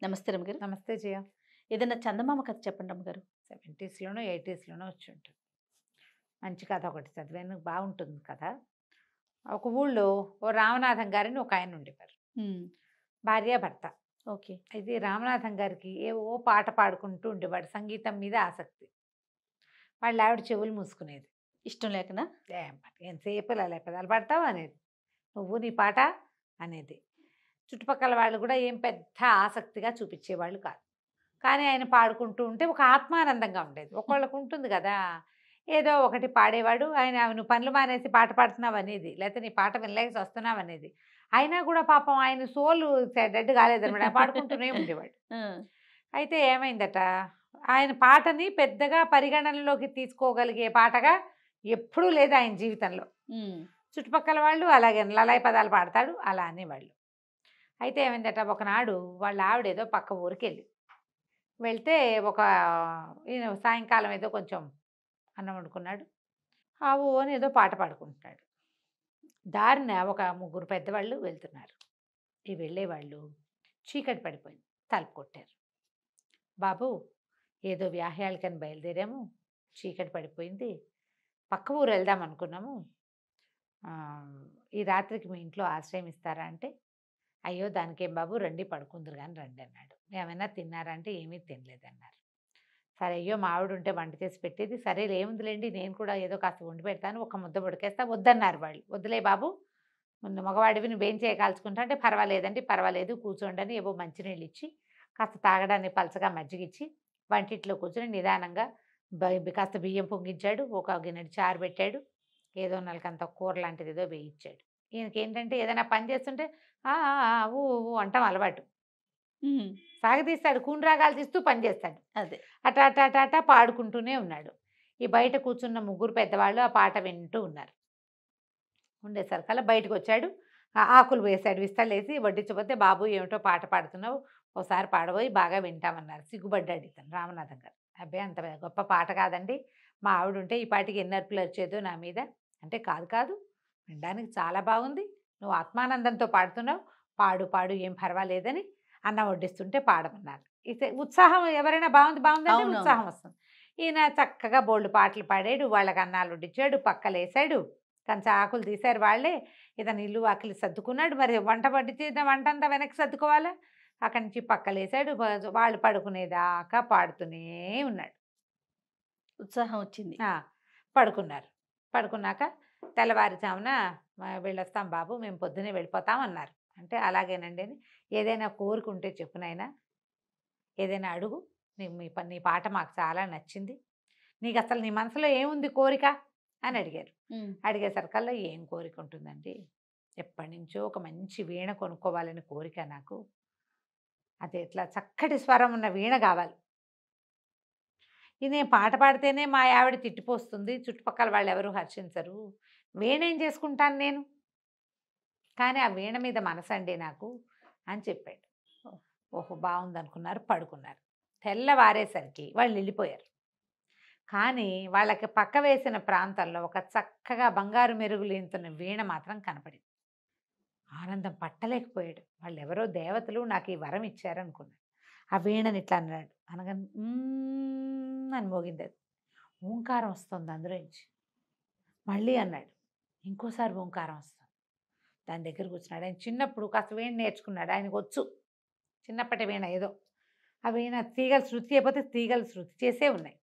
నమస్తే రమ్మగారు. నమస్తే జయ. ఏదైనా చందమామ కథ చెప్పండి రమ్మగారు. 70స్‌లోనో, 80స్‌లోనో వచ్చుంటుంది. మంచి కథ ఒకటి చదివాను. బాగుంటుంది కథ. ఒక ఊళ్ళో ఓ రామనాథం గారని ఒక ఆయన ఉండేవారు. హ్మ్. భార్య, భర్త. ఓకే. అయితే రామనాథం గారికి ఏవో పాట పాడుకుంటూ ఉండేవాడు. సంగీతం మీద ఆసక్తి. వాళ్ళ ఆవిడ చెవులు మూసుకునేది. ఇష్టం లేకనా? ఎంతసేపు ఇలా పెదాలు పాడతావు అనేది. నువ్వు నీ పాట అనేది. చుట్టుపక్కల వాళ్ళు కూడా ఏం పెద్ద ఆసక్తిగా చూపించేవాళ్ళు కాదు. కానీ ఆయన పాడుకుంటూ ఉంటే ఒక ఆత్మానందంగా ఉండేది. ఒకళ్ళకు ఉంటుంది కదా! ఏదో ఒకటి పాడేవాడు. ఆయన "నువ్వు పనులు మానేసి పాట పాడుతున్నావు" అనేది. లేకపోతే "నీ పాట వినలేక చస్తున్నావు" అనేది. అయినా కూడా పాపం ఆయన సోలు డెడ్ కాలేదనమాట. పాడుకుంటూనే ఉండేవాడు. ఆ! అయితే ఏమైందట, ఆయన పాటని పెద్దగా పరిగణనలోకి తీసుకోగలిగే పాటగా ఎప్పుడూ లేదు ఆయన జీవితంలో. హ్మ్. చుట్టుపక్కల వాళ్ళు అలాగే లలాయి పదాలు పాడతాడు అలా అనేవాళ్ళు. అయితే ఏమైందట, ఒకనాడు వాళ్ళ ఆవిడ ఏదో పక్క ఊరికెళ్ళి వెళ్తే ఒక ఈయన సాయంకాలం ఏదో కొంచెం అన్నం వండుకున్నాడు. ఆవు అని ఏదో పాట పాడుకుంటున్నాడు. దారిన ఒక ముగ్గురు పెద్దవాళ్ళు వెళ్తున్నారు. ఈ వెళ్ళేవాళ్ళు చీకటి పడిపోయింది. తలుపు కొట్టారు. బాబు, ఏదో వ్యాహ్యాలకని బయలుదేరాము. చీకటి పడిపోయింది. పక్క ఊరు వెళ్దాం అనుకున్నాము. ఆ, ఈ రాత్రికి మీ ఇంట్లో ఆశ్రయం ఇస్తారా అంటే, అయ్యో దానికేం బాబు, రండి పడుకుందరు కానీ రండి అన్నాడు. ఏమైనా తిన్నారా అంటే ఏమీ తినలేదన్నారు. సరే, అయ్యో మా ఆవిడ ఉంటే వంట చేసి పెట్టేది. సరే ఏముందిలేండి, నేను కూడా ఏదో కాస్త వండి పెడతాను, ఒక ముద్ద ఉడికేస్తా. వద్దన్నారు వాళ్ళు. వద్దులే బాబు, ముందు మగవాడివి నువ్వేం చేయకాల్చుకుంటా అంటే, పర్వాలేదండి పర్వాలేదు కూర్చోండి అని ఏవో మంచినీళ్ళు ఇచ్చి, కాస్త తాగడానికి పలచగా మజ్జిగ ఇచ్చి, వంటింట్లో కూర్చొని నిదానంగా కాస్త బియ్యం పొంగించాడు. ఒక గిన్నెడు చారు పెట్టాడు. ఏదో నలకంత కూర లాంటిది ఏదో వేయించాడు. ఈయనకి ఏంటంటే ఏదైనా పని చేస్తుంటే ఆ ఆ, ఆ, ఊ ఊ అంటాం అలవాటు. హ్మ్. సాగదీస్తాడు, కూని రాగాలు తీస్తూ పని చేస్తాడు. అదే. అట అట అట అట పాడుకుంటూనే ఉన్నాడు. ఈ బయట కూర్చున్న ముగ్గురు పెద్దవాళ్ళు ఆ పాట వింటూ ఉన్నారు. ఉండేసరికల్లా బయటకు వచ్చాడు. ఆకులు వేశాడు, విస్తలేసి వడ్డించబోతే, బాబు ఏమిటో పాట పాడుతున్నావు, ఓసారి పాడబోయి బాగా వింటామన్నారు. సిగ్గుపడ్డాడు ఇతను రామనాథం గారు. అబ్బాయి అంత గొప్ప పాట కాదండి, మా ఆవిడ ఉంటే ఈ పాటికి ఎన్ని అరుపులు వచ్చేదో నా మీద. అంటే కాదు కాదు, వినడానికి చాలా బాగుంది, నువ్వు ఆత్మానందంతో పాడుతున్నావు, పాడు పాడు ఏం పర్వాలేదని అన్నం వడ్డిస్తుంటే పాడమన్నారు. ఇతే ఉత్సాహం, ఎవరైనా బాగుంది బాగుంది అంటే అవునవును. ఉత్సాహం వస్తుంది. ఈయన చక్కగా బోల్డు పాటలు పాడాడు. వాళ్ళకి అన్నాలు వడ్డించాడు, పక్కలేసాడు, కంచా ఆకులు తీశారు వాళ్ళే. ఇతను ఇల్లు వాకిలి సర్దుకున్నాడు. మరి వంట పట్టించిన వంట అంతా వెనక్కి సర్దుకోవాలా. అక్కడి నుంచి పక్కలేసాడు. వాళ్ళు పడుకునేదాకా పాడుతూనే ఉన్నాడు. ఉత్సాహం వచ్చింది. ఆ, పడుకున్నారు. పడుకున్నాక తెల్లవారుజామున వెళ్ళొస్తాం బాబు, మేము పొద్దునే వెళ్ళిపోతాం అన్నారు. అంటే అలాగేనండి అని, ఏదైనా కోరుకుంటే చెప్పు నాయనా, ఏదైనా అడుగు, నీ పాట మాకు చాలా నచ్చింది, నీకు అసలు నీ మనసులో ఏముంది కోరిక అని అడిగారు. హ్మ్. అడిగేసరికల్లా ఏం కోరిక ఉంటుందండి, ఎప్పటి నుంచో ఒక మంచి వీణ కొనుక్కోవాలని కోరిక నాకు. అది ఎట్లా చక్కటి స్వరం ఉన్న వీణ కావాలి. ఇది నేను పాట పాడితేనే మా ఆవిడ తిట్టిపోస్తుంది, చుట్టుపక్కల వాళ్ళు ఎవరు హర్షించరు, వీణ ఏం చేసుకుంటాను నేను, కానీ ఆ వీణ మీద మనసండి నాకు అని చెప్పాడు. ఓహో బాగుందనుకున్నారు, పడుకున్నారు. తెల్లవారేసరికి వాళ్ళు వెళ్ళిపోయారు. కానీ వాళ్ళకి పక్క వేసిన ప్రాంతంలో ఒక చక్కగా బంగారు మెరుగులేంతున్న వీణ మాత్రం కనపడింది. ఆనందం పట్టలేకపోయాడు. వాళ్ళెవరో దేవతలు నాకు ఈ వరం ఇచ్చారనుకున్నాడు. ఆ వీణని ఇట్లా అన్నాడు. అనగానే అని మోగింది అది. ఓంకారం వస్తుంది అందులోంచి. మళ్ళీ అన్నాడు. ఇంకోసారి ఓంకారం వస్తుంది. దాని దగ్గర కూర్చున్నాడు. ఆయన చిన్నప్పుడు కాస్త వీణ నేర్చుకున్నాడు. ఆయనకు వచ్చు చిన్నప్పటి వీణ ఏదో. ఆ వీణ తీగలు శృతి అయిపోతే తీగలు శృతి చేసే ఉన్నాయి.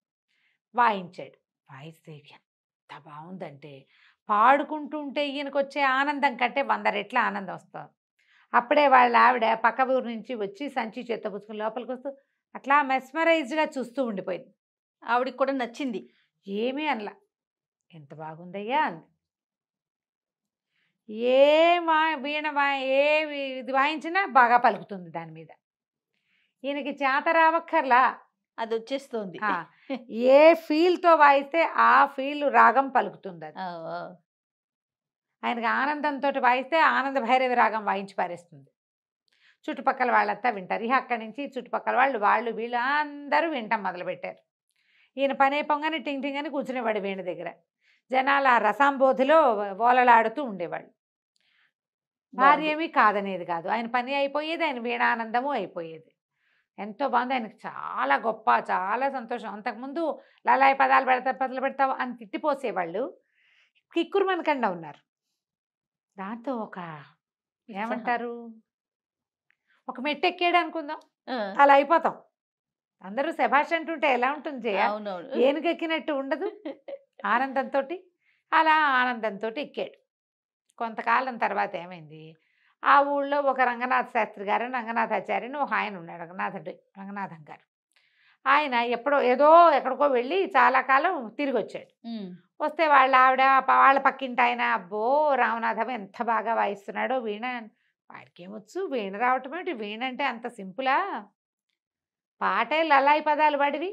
వాయించాడు. వాయిస్తే ఎంత బాగుందంటే, పాడుకుంటూ ఉంటే ఈయనకొచ్చే ఆనందం కంటే 100 రెట్ల ఆనందం వస్తుంది. అప్పుడే వాళ్ళ ఆవిడ పక్క ఊరు నుంచి వచ్చి సంచి చేత్తో పుచ్చుకొని లోపలికి వస్తూ అట్లా మెస్మరైజ్డ్గా చూస్తూ ఉండిపోయింది. ఆవిడకి కూడా నచ్చింది. ఏమీ అనలా. ఎంత బాగుందయ్యా అంది. ఏ వీణ ఏ ఇది వాయించినా బాగా పలుకుతుంది దాని మీద. ఈయనకి చేత రావక్కర్లా. అది వచ్చేస్తోంది. ఆ, ఏ ఫీల్తో వాయిస్తే ఆ ఫీల్ రాగం పలుకుతుంది అది. ఆ! ఆ! ఆయనకి ఆనందంతో వాయిస్తే ఆనంద భైరవి రాగం వాయించి పారేస్తుంది. చుట్టుపక్కల వాళ్ళంతా వింటారు. ఇక అక్కడి నుంచి చుట్టుపక్కల వాళ్ళు వీళ్ళు అందరూ వింటాం మొదలుపెట్టారు. ఈయన పని అయిపోగానే టింగ్ టింగ్ అని కూర్చునేవాడు వీణ దగ్గర. జనాలు ఆ రసాంబోధిలో ఓలలాడుతూ ఉండేవాళ్ళు. భార్య బావుంది. ఏమీ కాదనేది కాదు. ఆయన పని అయిపోయేది, ఆయన వీణానందము అయిపోయేది. ఎంతో బాగుంది. ఆయనకి చాలా గొప్ప, చాలా సంతోషం. అంతకుముందు లలాయి పదాలు పెడతావు అని తిట్టిపోసేవాళ్ళు. కిక్కురు మనకండా ఉన్నారు. దాంతో ఒక ఏమంటారు, ఒక మెట్టు ఎక్కాడు అనుకుందాం, అలా అయిపోతాం. అందరూ శభాష్ అంటుంటే ఎలా ఉంటుంది జయ? అవునవును. ఏనుగెక్కినట్టు ఉండదు. ఆనందంతో అలా ఆనందంతో ఎక్కాడు. కొంతకాలం తర్వాత ఏమైంది, ఆ ఊళ్ళో ఒక రంగనాథ శాస్త్రి గారు, రంగనాథాచార్య అని ఒక ఆయన ఉన్నాడు. రంగనాథం గారు. ఆయన ఏదో ఎక్కడికో వెళ్ళి చాలా కాలం తిరిగి వచ్చాడు. వస్తే వాళ్ళ ఆవిడ, వాళ్ళ పక్కింటి ఆయన, అబ్బో రామనాథం ఎంత బాగా వాయిస్తున్నాడో వీణ, వాడికి ఏమొచ్చు వీణ రావటం ఏంటి, వీణ అంటే అంత సింపులా, పాటే లలాయి పదాలు వాడివి,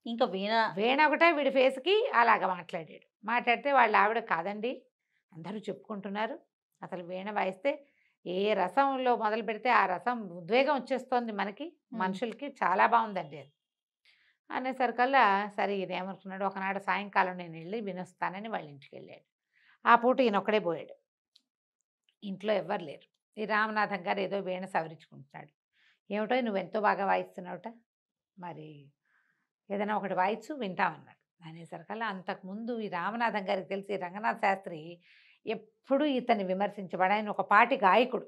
ఇంకా వీణ వీణ ఒకటే వీడి ఫేస్కి అలాగ మాట్లాడాడు. మాట్లాడితే వాళ్ళ ఆవిడ, కాదండి అందరూ చెప్పుకుంటున్నారు, అసలు వీణ వాయిస్తే ఏ రసంలో మొదలు పెడితే ఆ రసం ఉద్వేగం వచ్చేస్తోంది మనకి, మనుషులకి, చాలా బాగుందండి అది అనేసరికల్లా, సరే ఇదేమనుకున్నాడు, ఒకనాడు సాయంకాలం నేను వెళ్ళి వినొస్తానని వాళ్ళ ఇంటికి వెళ్ళాడు. ఆ పూట ఈయన ఒక్కడే పోయాడు. ఇంట్లో ఎవ్వరు లేరు. ఈ రామనాథం గారు ఏదో వీణ సవరించుకుంటున్నాడు. ఏమిటో నువ్వెంతో బాగా వాయిస్తున్నావుట, మరి ఏదైనా ఒకటి వాయిచ్చు వింటామన్నాడు. అనేసరికల్లా అంతకుముందు ఈ రామనాథం గారికి తెలిసి రంగనాథ శాస్త్రి ఎప్పుడు ఇతన్ని విమర్శించబడి, ఆయన ఒక పాటి గాయకుడు.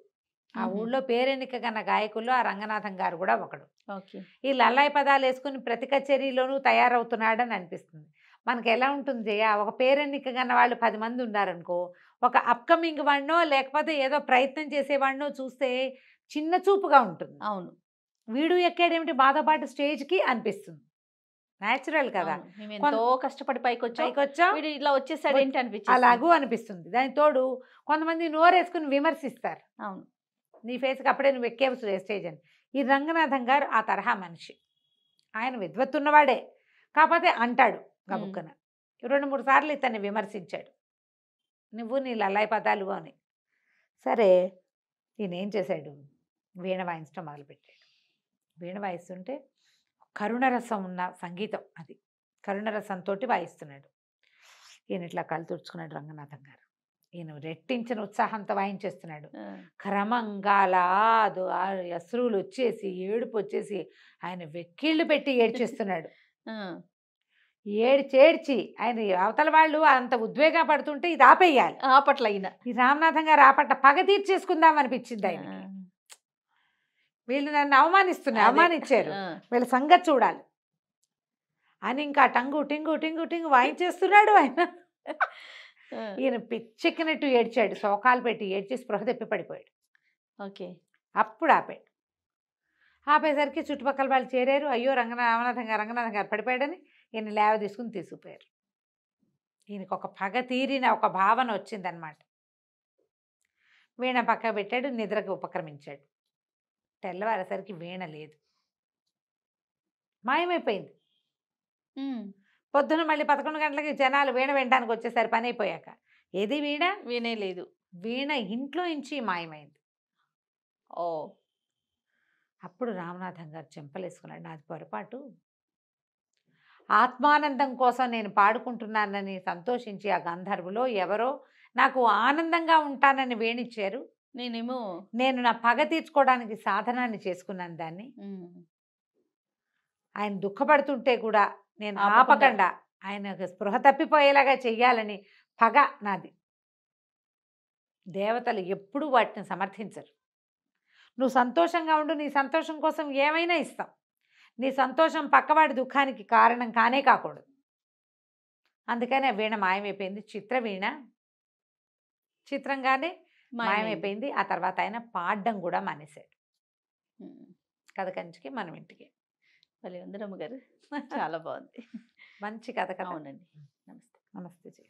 ఆ ఊళ్ళో పేరెన్నిక గన్న గాయకుల్లో ఆ రంగనాథం గారు కూడా ఒకడు. ఓకే. ఈ లల్లాయి పదాలు వేసుకుని ప్రతి కచేరీలోనూ తయారవుతున్నాడని అనిపిస్తుంది. మనకి ఎలా ఉంటుంది జయ, ఒక పేరెన్నిక గన్న వాళ్ళు 10 మంది ఉన్నారనుకో, ఒక అప్కమింగ్ వాడినో లేకపోతే ఏదో ప్రయత్నం చేసేవాడినో చూస్తే చిన్న చూపుగా ఉంటుంది. అవును. వీడు ఎక్కాడేమిటి మాతో పాటు స్టేజ్కి అనిపిస్తుంది. న్యాచురల్ కదా, మేము ఎంతో కష్టపడి పైకొచ్చా వీడు ఇలా వచ్చేసాడు ఏంటి అనిపించింది. అలాగూ అనిపిస్తుంది. దాని తోడు కొంతమంది నోరేసుకుని విమర్శిస్తారు, అవును నీ ఫేస్కి అప్పుడే నువ్వు ఎక్కేవు స్టేజ్ అని. ఈ రంగనాథం గారు ఆ తరహా మనిషి. ఆయన విద్వత్తున్నవాడే, కాకపోతే అంటాడు గబుక్కన. 2-3 సార్లు ఇతన్ని విమర్శించాడు, నువ్వు నీ లల్లాయి పదాలు అని. సరే ఈయన ఏం చేశాడు, వీణ వాయించడం మొదలుపెట్టాడు. వీణ వాయిస్తుంటే కరుణరసం ఉన్న సంగీతం, అది కరుణరసంతో వాయిస్తున్నాడు. ఈయన ఇట్లా కళ్ళు తుడుచుకున్నాడు రంగనాథం గారు. ఈయన రెట్టించిన ఉత్సాహంతో వాయించేస్తున్నాడు. క్రమంగా అశ్రువులు వచ్చేసి, ఏడుపు వచ్చేసి ఆయన వెక్కిళ్ళు పెట్టి ఏడ్చేస్తున్నాడు. ఏడ్చి ఆయన అవతల వాళ్ళు అంత ఉద్వేగం పడుతుంటే ఇది ఆపేయాలి. ఆపట్ల అయినా ఈ రామనాథం గారు ఆపట్ల పగ తీర్చేసుకుందాం అనిపించింది ఆయనకి. వీళ్ళు నన్ను అవమానించారు, వీళ్ళ సంగతి చూడాలి అని ఇంకా టంగు టింగు టింగు టింగు వాయించేస్తున్నాడు ఆయన. ఈయన పిచ్చెక్కినట్టు ఏడ్చాడు, శోకాలు పెట్టి ఏడ్చి స్పృహ తెప్పి పడిపోయాడు. ఓకే. అప్పుడు ఆపేసరికి చుట్టుపక్కల వాళ్ళు చేరారు. అయ్యో రామనాథం గారు పడిపోయాడని ఈయన లేవ తీసుకుపోయారు. ఈయనకు ఒక పగ తీరిన ఒక భావన వచ్చిందనమాట. వీణ పక్క పెట్టాడు, నిద్రకు ఉపక్రమించాడు. తెల్లవారేసరికి వీణ లేదు, మాయమైపోయింది. పొద్దున మళ్ళీ 11 గంటలకి జనాలు వీణ వినడానికి వచ్చేసరి పని అయిపోయాక, ఏది వీణ? వీణే లేదు. వీణ ఇంట్లో నుంచి మాయమైంది. ఓ. అప్పుడు రామనాథం గారు చెంపలేసుకున్నాడు, నాది పొరపాటు, ఆత్మానందం కోసం నేను పాడుకుంటున్నానని సంతోషించి ఆ గంధర్వులో ఎవరో నాకు ఆనందంగా ఉంటానని వేణిచ్చారు, నేను నా పగ తీర్చుకోవడానికి సాధనాన్ని చేసుకున్నాను దాన్ని. ఆయన దుఃఖపడుతుంటే కూడా నేను ఆపకుండా ఆయన స్పృహ తప్పిపోయేలాగా చెయ్యాలని పగ నాది. దేవతలు ఎప్పుడూ వాటిని సమర్థించరు. నువ్వు సంతోషంగా ఉండు, నీ సంతోషం కోసం ఏమైనా ఇస్తాం, నీ సంతోషం పక్కవాడి దుఃఖానికి కారణం కానే కాకూడదు. అందుకని ఆ వీణ మాయమైపోయింది. చిత్రవీణ చిత్రంగానే మాయమైపోయింది. ఆ తర్వాత ఆయన పాడడం కూడా మానేశాడు. కథ కంచికి మనం ఇంటికి. భలే ఉంది రమ్మగారు, చాలా బాగుంది, మంచి కథ కదా. అవునండి. నమస్తే. నమస్తే.